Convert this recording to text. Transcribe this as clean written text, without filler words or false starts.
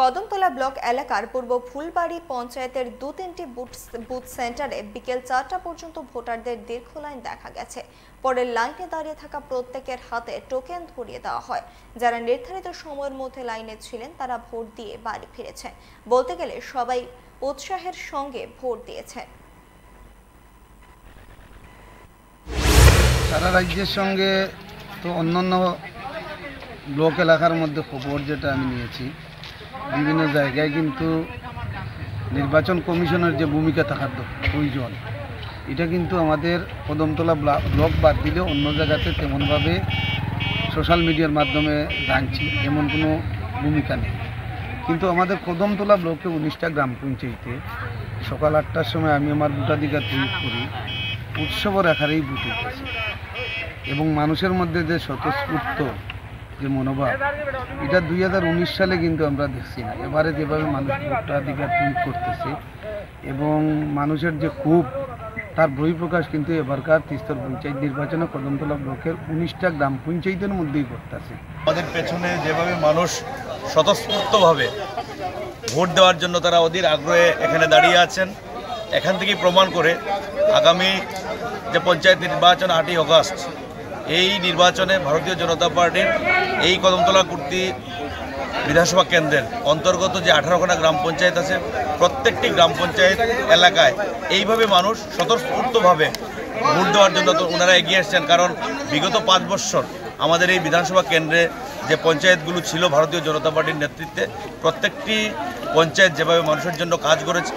Kadamtala block এলাকার পূর্ব ফুলবাড়ি পঞ্চায়েতের দু-তিনটি booth সেন্টারে বিকেল ৪টা পর্যন্ত ভোটারদের দীর্ঘ লাইন দেখা গেছে। পরে লাইনে দাঁড়িয়ে থাকা প্রত্যেকের হাতে টোকেন ধরিয়ে দেওয়া হয়। যারা নির্ধারিত সময়ের মধ্যে লাইনে ছিলেন তারা ভোট দিয়ে বাড়ি ফিরেছেন। বলতে গেলে সবাই উৎসাহের সঙ্গে ভোট দিয়েছেন। সারা রাজ্যের সঙ্গে তো অন্যান্য ব্লক এলাকার মধ্যে খবর যেটা আমি নিয়েছি, বিভিন্ন জায়গায় কিন্তু নির্বাচন কমিশনের যে ভূমিকা থাকার প্রয়োজন, এটা কিন্তু আমাদের কদমতলা ব্লক বাদ দিলে অন্য জায়গাতে তেমনভাবে সোশ্যাল মিডিয়ার মাধ্যমে জানছি এমন কোনো ভূমিকা নেই। কিন্তু আমাদের কদমতলা ব্লকে 19টা গ্রাম পঞ্চায়েতে সকাল 8টার সময় আমি আমার ভোটাধিকার প্রয়োগ করি উৎসবের আকারেই ভোট উঠেছে এবং মানুষের মধ্যে যে স্বতঃস্ফূর্ত যে মনোভাব, এটা 2019 সালে কিন্তু আমরা দেখছি না। এবারে যেভাবে মানুষ ভোটাধিকার প্রয়োগ করতেছে এবং মানুষের যে ক্ষোভ, তার বহিঃপ্রকাশ কিন্তু এবারকার তিস্তর পঞ্চায়েত নির্বাচনে কদমতলা ব্লকের 19টা গ্রাম পঞ্চায়েতের মধ্যেই করতেছে। আমাদের পেছনে যেভাবে মানুষ স্বতঃস্ফূর্তভাবে ভোট দেওয়ার জন্য তারা অধীর আগ্রহে এখানে দাঁড়িয়ে আছেন, এখান থেকেই প্রমাণ করে আগামী যে পঞ্চায়েত নির্বাচন 8ই অগাস্ট, এই নির্বাচনে ভারতীয় জনতা পার্টির এই কদমতলা কুর্তি বিধানসভা কেন্দ্রের অন্তর্গত যে 18খানা গ্রাম পঞ্চায়েত আছে, প্রত্যেকটি গ্রাম পঞ্চায়েত এলাকায় এইভাবে মানুষ স্বতঃস্ফূর্তভাবে ভোট দেওয়ার জন্য তো ওনারা এগিয়ে এসছেন। কারণ বিগত 5 বছর আমাদের এই বিধানসভা কেন্দ্রে যে পঞ্চায়েতগুলো ছিল ভারতীয় জনতা পার্টির নেতৃত্বে, প্রত্যেকটি পঞ্চায়েত যেভাবে মানুষের জন্য কাজ করেছে,